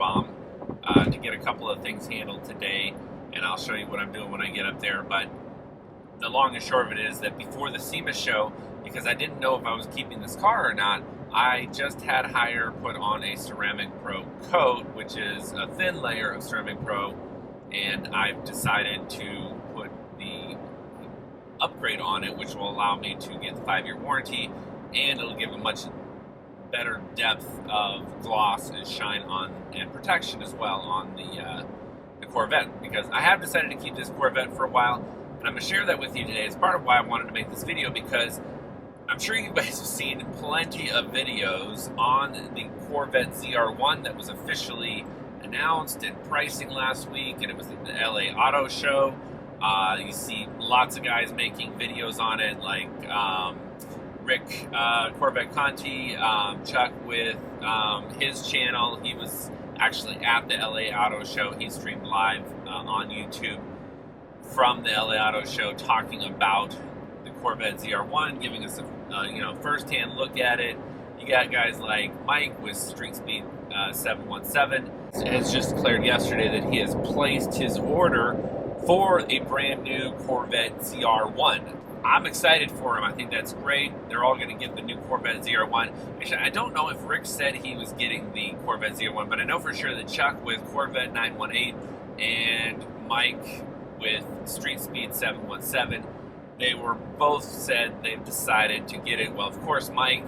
bomb to get a couple of things handled today, and I'll show you what I'm doing when I get up there. But the long and short of it is that before the SEMA show, because I didn't know if I was keeping this car or not, I just had Hyer put on a Ceramic Pro coat, which is a thin layer of Ceramic Pro, and I've decided to put the upgrade on it, which will allow me to get the 5-year warranty, and it'll give a much better depth of gloss and shine on and protection as well on the Corvette, because I have decided to keep this Corvette for a while, and I'm going to share that with you today. It's part of why I wanted to make this video, because I'm sure you guys have seen plenty of videos on the Corvette ZR1 that was officially announced and pricing last week, and it was at the LA Auto Show. You see lots of guys making videos on it, like Rick Corvette Conti, Chuck with his channel. He was actually at the LA Auto Show. He streamed live on YouTube from the LA Auto Show talking about the Corvette ZR1, giving us a first-hand look at it. You got guys like Mike with Streetspeed 717. It's just declared yesterday that he has placed his order for a brand new Corvette ZR1. I'm excited for him. I think that's great. They're all going to get the new Corvette ZR1. Actually, I don't know if Rick said he was getting the Corvette ZR1, but I know for sure that Chuck with Corvette 918 and Mike with Streetspeed 717, they were both said they've decided to get it. Well, of course, Mike,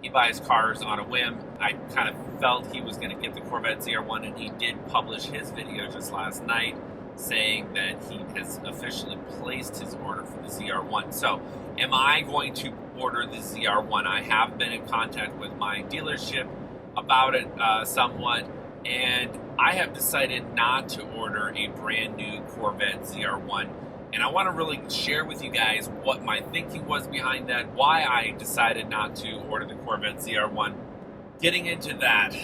he buys cars on a whim. I kind of felt he was going to get the Corvette ZR1, and he did publish his video just last night saying that he has officially placed his order for the ZR1. So, am I going to order the ZR1? I have been in contact with my dealership about it somewhat, and I have decided not to order a brand new Corvette ZR1. And I want to really share with you guys what my thinking was behind that, why I decided not to order the Corvette ZR1. Getting into that,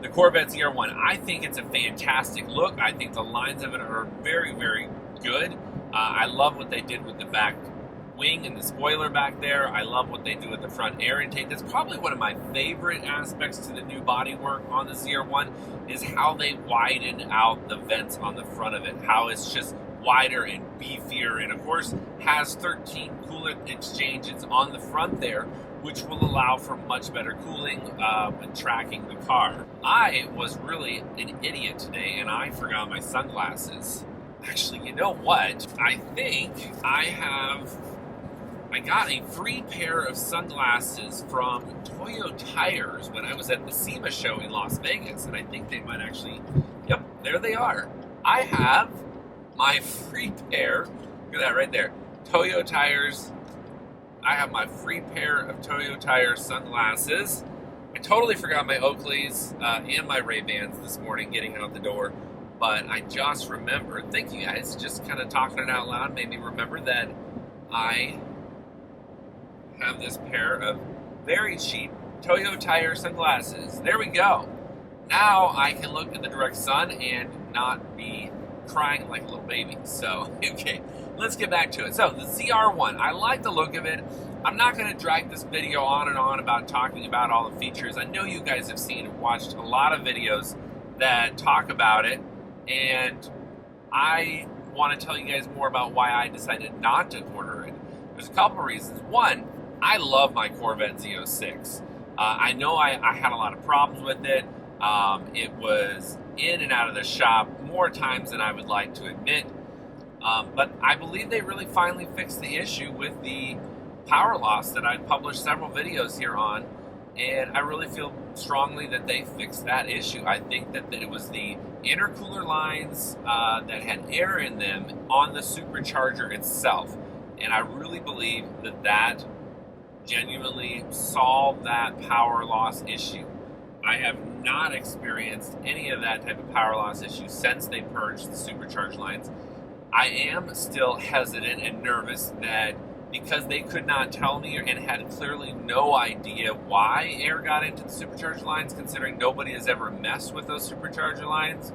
the Corvette ZR1, I think it's a fantastic look. I think the lines of it are very, very good. I love what they did with the back wing and the spoiler back there. I love what they do with the front air intake. That's probably one of my favorite aspects to the new bodywork on the ZR1 is how they widen out the vents on the front of it, how it's just wider and beefier, and of course has 13 coolant exchanges on the front there, which will allow for much better cooling when tracking the car. I was really an idiot today, and I forgot my sunglasses. Actually, you know what? I think I got a free pair of sunglasses from Toyo Tires when I was at the SEMA show in Las Vegas, and I think they might actually, yep, there they are. I have my free pair, look at that right there, Toyo Tires. I have my free pair of Toyo Tires sunglasses. I totally forgot my Oakleys and my Ray-Bans this morning getting out the door, but I just remembered, thank you guys, just kind of talking it out loud made me remember that I have this pair of very cheap Toyo Tire sunglasses. There we go. Now I can look at the direct sun and not be crying like a little baby. So, okay, let's get back to it. So, the ZR1, I like the look of it. I'm not going to drag this video on and on about talking about all the features. I know you guys have seen and watched a lot of videos that talk about it, and I want to tell you guys more about why I decided not to order it. There's a couple of reasons. One, I love my Corvette Z06. I know I had a lot of problems with it. It was in and out of the shop more times than I would like to admit. But I believe they really finally fixed the issue with the power loss that I published several videos here on. And I really feel strongly that they fixed that issue. I think that it was the intercooler lines that had air in them on the supercharger itself. And I really believe that that genuinely solved that power loss issue. I have not experienced any of that type of power loss issue since they purged the supercharged lines. I am still hesitant and nervous that because they could not tell me and had clearly no idea why air got into the supercharged lines, considering nobody has ever messed with those supercharger lines,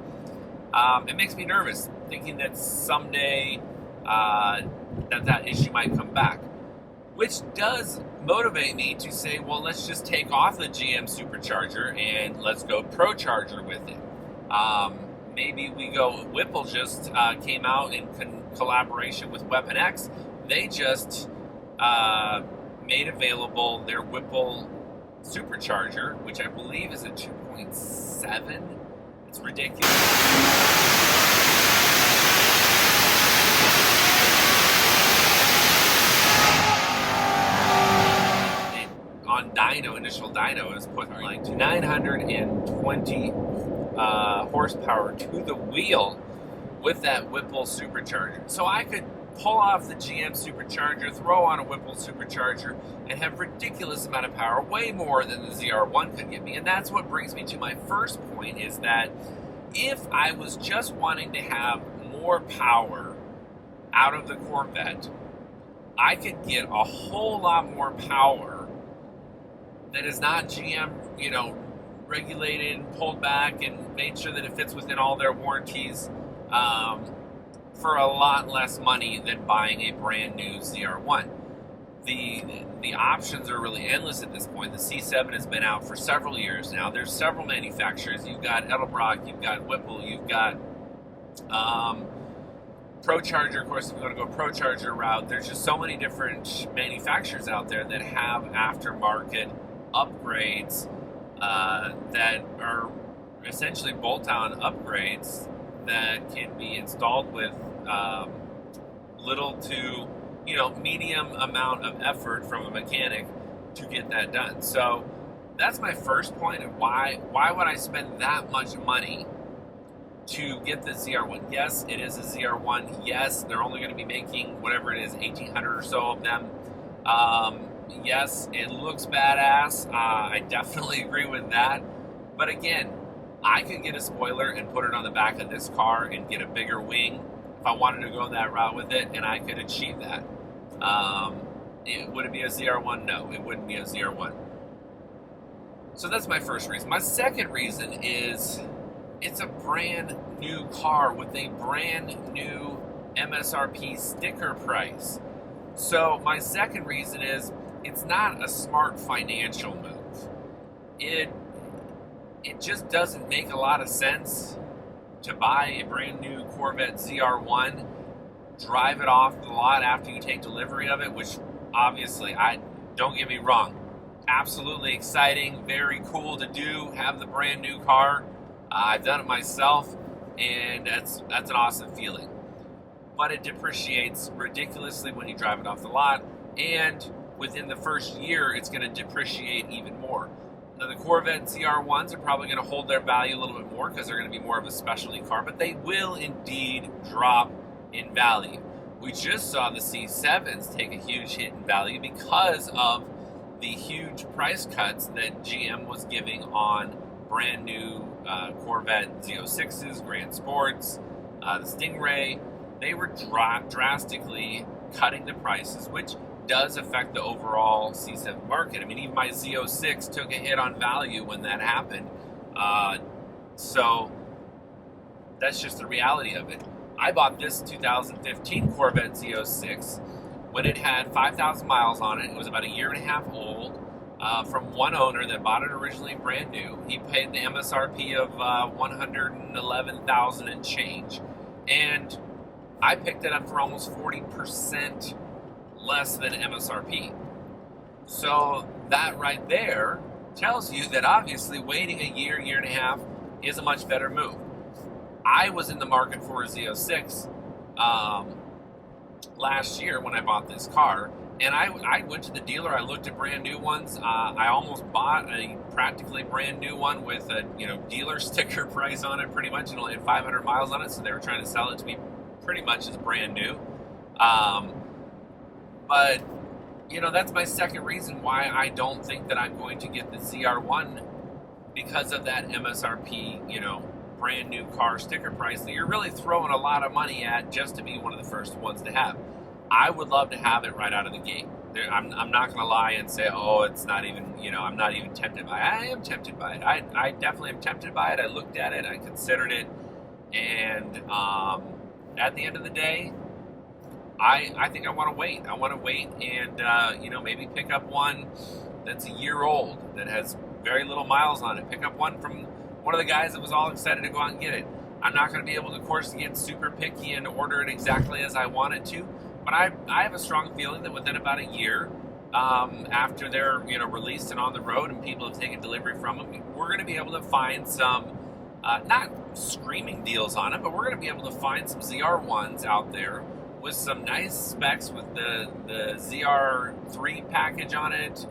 it makes me nervous, thinking that someday that issue might come back. Which does motivate me to say, well, let's just take off the GM supercharger and let's go ProCharger with it. Maybe we go, Whipple just came out in collaboration with Weapon X. They just made available their Whipple supercharger, which I believe is a 2.7. It's ridiculous. On dyno, initial dyno is putting like 920 horsepower to the wheel with that Whipple supercharger. So I could pull off the GM supercharger, throw on a Whipple supercharger, and have ridiculous amount of power, way more than the ZR1 could give me. And that's what brings me to my first point, is that if I was just wanting to have more power out of the Corvette, I could get a whole lot more power that is not GM, regulated and pulled back and made sure that it fits within all their warranties, for a lot less money than buying a brand new ZR1. The options are really endless at this point. The C7 has been out for several years now. There's several manufacturers. You've got Edelbrock, you've got Whipple, you've got ProCharger. Of course, if you want to go ProCharger route, there's just so many different manufacturers out there that have aftermarket upgrades that are essentially bolt-on upgrades that can be installed with little to medium amount of effort from a mechanic to get that done. So that's my first point of why would I spend that much money to get the ZR1? Yes, it is a ZR1. Yes, they're only going to be making whatever it is, 1,800 or so of them. Yes, it looks badass. I definitely agree with that. But again, I could get a spoiler and put it on the back of this car and get a bigger wing if I wanted to go that route with it, and I could achieve that. Would it be a ZR1? No, it wouldn't be a ZR1. So that's my first reason. My second reason is it's a brand new car with a brand new MSRP sticker price. So my second reason is it's not a smart financial move. It just doesn't make a lot of sense to buy a brand new Corvette ZR1, drive it off the lot after you take delivery of it, which obviously, don't get me wrong, absolutely exciting, very cool to do, have the brand new car. I've done it myself, and that's an awesome feeling. But it depreciates ridiculously when you drive it off the lot, and within the first year, it's going to depreciate even more. Now, the Corvette ZR1s are probably going to hold their value a little bit more because they're going to be more of a specialty car, but they will indeed drop in value. We just saw the C7s take a huge hit in value because of the huge price cuts that GM was giving on brand new Corvette Z06s, Grand Sports, the Stingray. They were drastically cutting the prices, which does affect the overall C7 market. I mean, even my Z06 took a hit on value when that happened. So that's just the reality of it. I bought this 2015 Corvette Z06 when it had 5,000 miles on it. It was about a year and a half old, from one owner that bought it originally brand new. He paid the MSRP of $111,000 and change, and I picked it up for almost 40% less than MSRP. So that right there tells you that obviously waiting a year and a half is a much better move. I was in the market for a Z06 last year when I bought this car, and I went to the dealer. I looked at brand new ones. I almost bought a practically brand new one with a dealer sticker price on it, pretty much. It only had 500 miles on it, so they were trying to sell it to me pretty much as brand new. But that's my second reason why I don't think that I'm going to get the ZR1, because of that MSRP, brand new car sticker price that you're really throwing a lot of money at just to be one of the first ones to have. I would love to have it right out of the gate. I'm not going to lie and say, oh, it's not even, I'm not even tempted by it. I am tempted by it. I definitely am tempted by it. I looked at it. I considered it. And at the end of the day, I think I want to wait. I want to wait and, maybe pick up one that's a year old, that has very little miles on it. Pick up one from one of the guys that was all excited to go out and get it. I'm not going to be able to, of course, get super picky and order it exactly as I want it to, but I have a strong feeling that within about a year, after they're released and on the road and people have taken delivery from them, we're going to be able to find some, not screaming deals on it, but we're going to be able to find some ZR1s out there with some nice specs with the ZR3 package on it,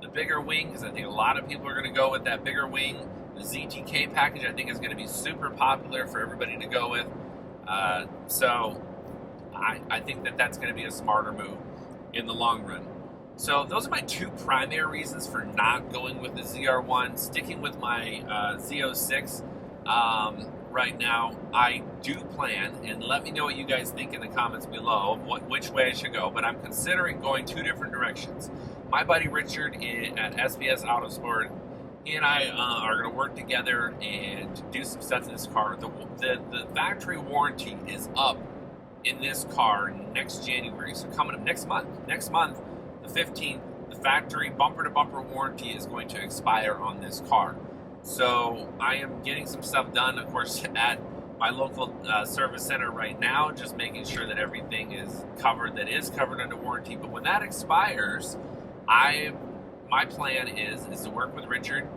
the bigger wing, because I think a lot of people are going to go with that bigger wing. The ZTK package I think is going to be super popular for everybody to go with. So I think that that's going to be a smarter move in the long run. So those are my two primary reasons for not going with the ZR1, sticking with my Z06 right now. I do plan, and let me know what you guys think in the comments below of which way I should go, but I'm considering going two different directions. My buddy Richard at SBS Autosport, he and I are going to work together and do some stuff in this car. The factory warranty is up in this car next January, so coming up next month. Next month, the 15th, the factory bumper-to-bumper warranty is going to expire on this car. So I am getting some stuff done, of course, at my local service center right now, just making sure that everything is covered under warranty. But when that expires, my plan is to work with Richard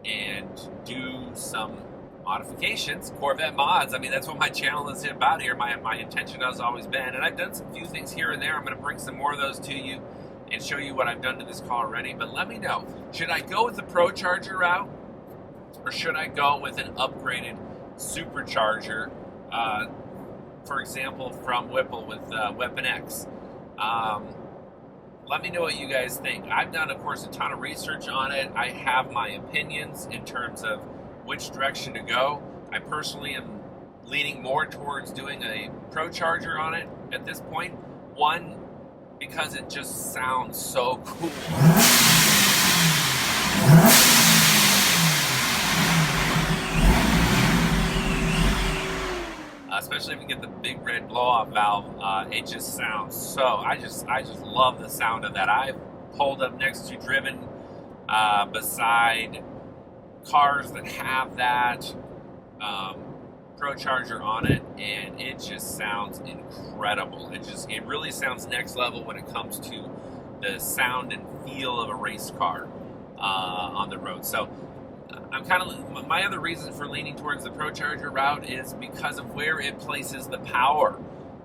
and do some modifications, Corvette mods. I mean, that's what my channel is about here. My intention has always been, and I've done some few things here and there. I'm going to bring some more of those to you and show you what I've done to this car already. But let me know, should I go with the Pro Charger route, or should I go with an upgraded supercharger, for example, from Whipple with Weapon X? Let me know what you guys think. I've done, of course, a ton of research on it. I have my opinions in terms of which direction to go. I personally am leaning more towards doing a Pro Charger on it at this point. One, because it just sounds so cool. Especially if you get the big red blow-off valve, it just sounds so. I just love the sound of that. I've pulled up next to, driven beside cars that have that Pro Charger on it, and it just sounds incredible. It really sounds next level when it comes to the sound and feel of a race car on the road. So I'm my other reason for leaning towards the Pro Charger route is because of where it places the power.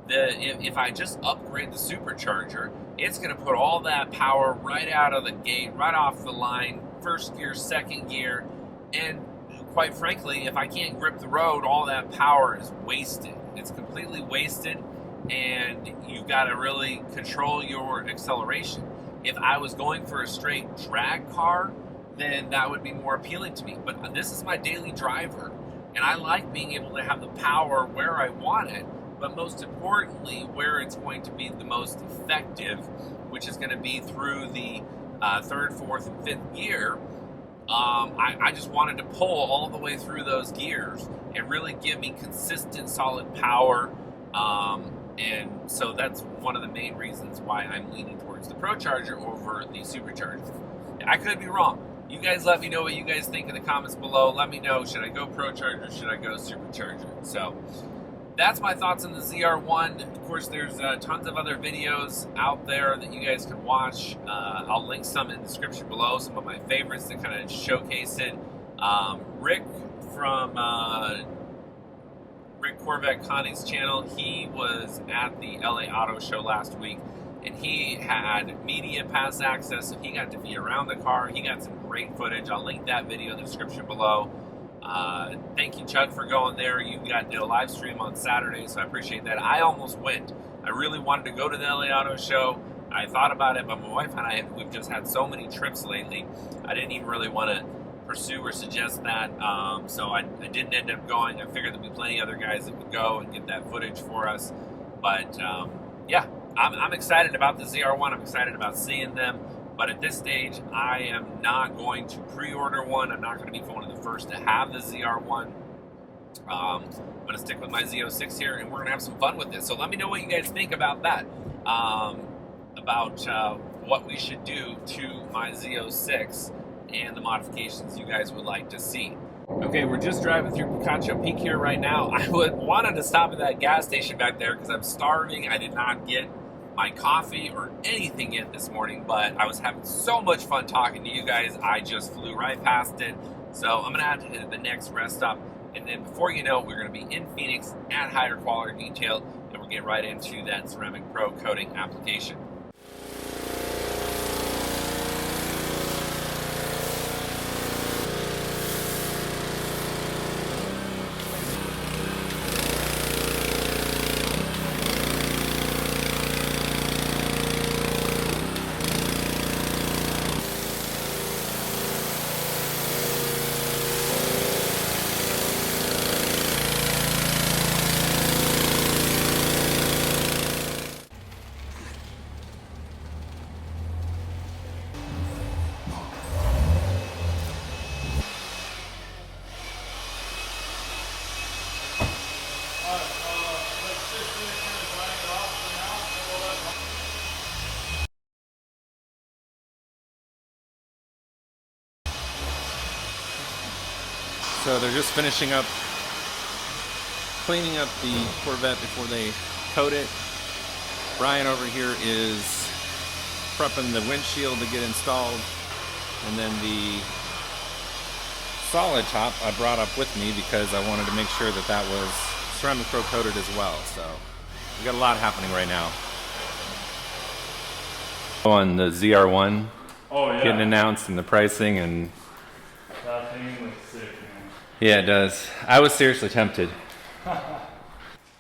If I just upgrade the supercharger, it's going to put all that power right out of the gate, right off the line, first gear, second gear, and quite frankly, if I can't grip the road, all that power is wasted. It's completely wasted, and you've got to really control your acceleration. If I was going for a straight drag car, then that would be more appealing to me. But this is my daily driver, and I like being able to have the power where I want it, but most importantly, where it's going to be the most effective, which is going to be through the third, fourth, and fifth gear. I just wanted to pull all the way through those gears and really give me consistent, solid power. And so that's one of the main reasons why I'm leaning towards the Pro Charger over the Supercharger. I could be wrong. You guys let me know what you guys think in the comments below. Let me know, should I go Pro Charger, should I go Supercharger? So that's my thoughts on the ZR1. Of course, there's tons of other videos out there that you guys can watch. I'll link some in the description below, some of my favorites that kind of showcase it. Rick from Rick Corvette Connie's channel, he was at the LA Auto Show last week, and he had media pass access, so he got to be around the car. He got some great footage. I'll link that video in the description below. Thank you, Chuck, for going there. You did a live stream on Saturday, so I appreciate that. I almost went. I really wanted to go to the LA Auto Show. I thought about it, but my wife and we've just had so many trips lately. I didn't even really want to pursue or suggest that, so I didn't end up going. I figured there'd be plenty of other guys that would go and get that footage for us. But yeah, I'm excited about the ZR1. I'm excited about seeing them. But at this stage, I am not going to pre-order one. I'm not going to be one of the first to have the ZR1. I'm going to stick with my Z06 here, and we're going to have some fun with this. So let me know what you guys think about that, about what we should do to my Z06 and the modifications you guys would like to see. Okay, we're just driving through Picacho Peak here right now. I wanted to stop at that gas station back there because I'm starving. I did not get my coffee or anything yet this morning, but I was having so much fun talking to you guys, I just flew right past it. So I'm gonna have to hit the next rest stop, and then before you know it, we're gonna be in Phoenix at Hyer Quality Detail, and we'll get right into that Ceramic Pro coating application. So they're just finishing up cleaning up the Corvette before they coat it. Brian over here is prepping the windshield to get installed, and then the solid top I brought up with me because I wanted to make sure that that was Ceramic Pro coated as well. So we got a lot happening right now. On the ZR1, getting announced and the pricing, and that thing looks sick, man. Yeah, it does. I was seriously tempted.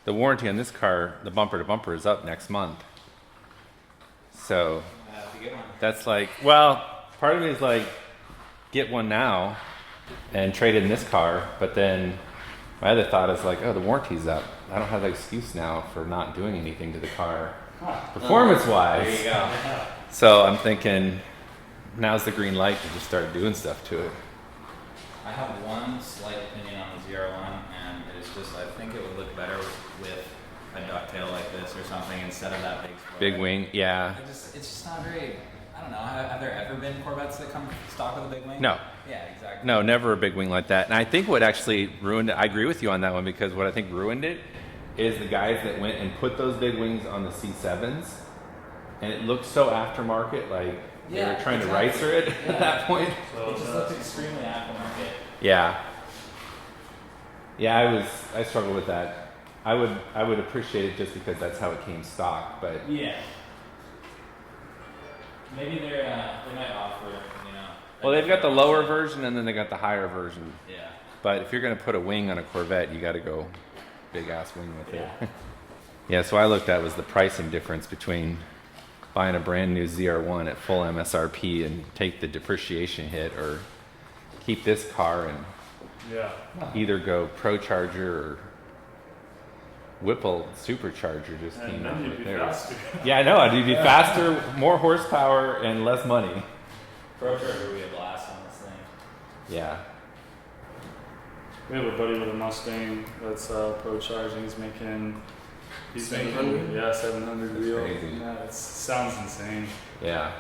The warranty on this car, the bumper to bumper, is up next month. So that's like, well, part of me is like, get one now and trade in this car. But then my other thought is like, oh, the warranty's up. I don't have the excuse now for not doing anything to the car, performance-wise. There you go. So I'm thinking, now's the green light to just start doing stuff to it. I have one slight opinion on the ZR1, and it's just I think it would look better with a ducktail like this or something instead of that big wing, yeah. It's just not very, I don't know, have there ever been Corvettes that come stock with a big wing? No. Yeah, exactly. No, never a big wing like that. And I think what actually ruined it, I agree with you on that one, because what I think ruined it is the guys that went and put those big wings on the C7s, and it looked so aftermarket, like they were trying to ricer it at that point. So it just looked extremely aftermarket. Yeah. Yeah, I struggle with that. I would appreciate it just because that's how it came stock, but yeah. Maybe they might offer, you know. Well, they've got the lower version and then they got the higher version. Yeah. But if you're gonna put a wing on a Corvette, you got to go big ass wing with it. Yeah. So I looked at was the pricing difference between buying a brand new ZR1 at full MSRP and take the depreciation hit, or keep this car and either go Pro Charger or Whipple Supercharger just came out right there. Yeah, I know. You'd be faster, more horsepower, and less money. Pro Charger would be a blast on this thing. Yeah. We have a buddy with a Mustang that's pro charging. He's making 700. Yeah, 700 That's wheel. crazy. Yeah, it sounds insane. Yeah.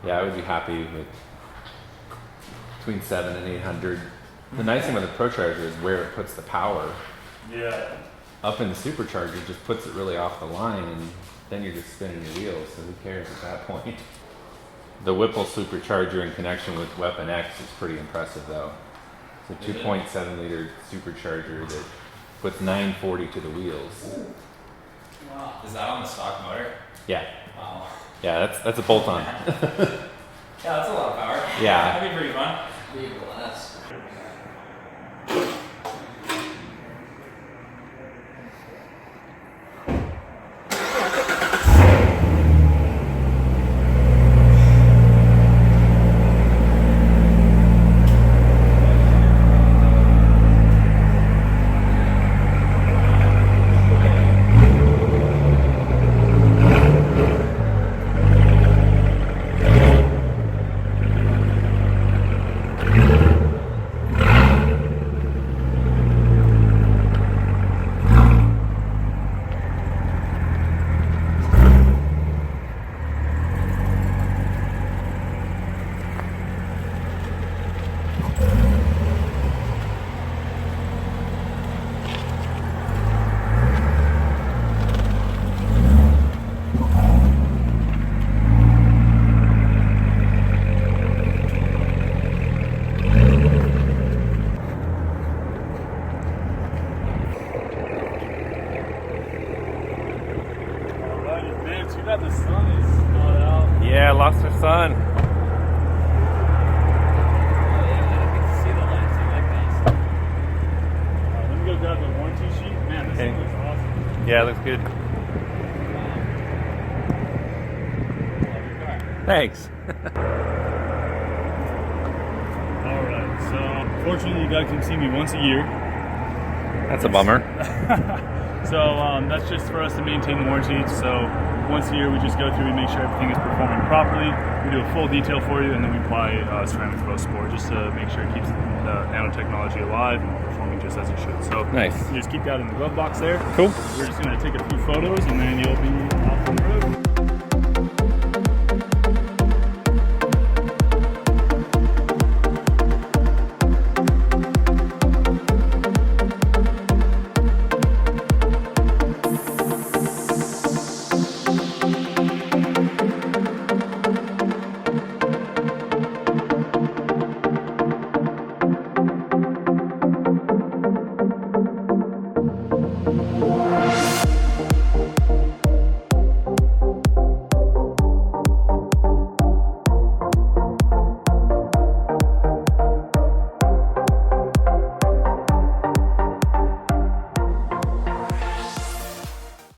Yeah, I would be happy with between 700 and 800. The nice thing with the Pro Charger is where it puts the power. Yeah. Up in the Supercharger, it just puts it really off the line, and then you're just spinning your wheels, so who cares at that point? The Whipple Supercharger in connection with Weapon X is pretty impressive though. It's a 2.7 liter supercharger that puts 940 to the wheels. Wow. Is that on the stock motor? Yeah. Wow. Yeah, that's a bolt-on. Yeah, that's a lot of power. Yeah. That'd be pretty fun. Be a blast. Yeah, it looks good. Thanks. Alright, so fortunately you guys can see me once a year. That's a bummer. So that's just for us to maintain the warranty. So once a year we just go through, we make sure everything is performing properly. We do a full detail for you, and then we apply ceramic rose sport just to make sure it keeps the nanotechnology alive and performing just as it should. So nice. You just keep that in the glove box there. Cool. We're just going to take a few photos, and then you'll be off on the road.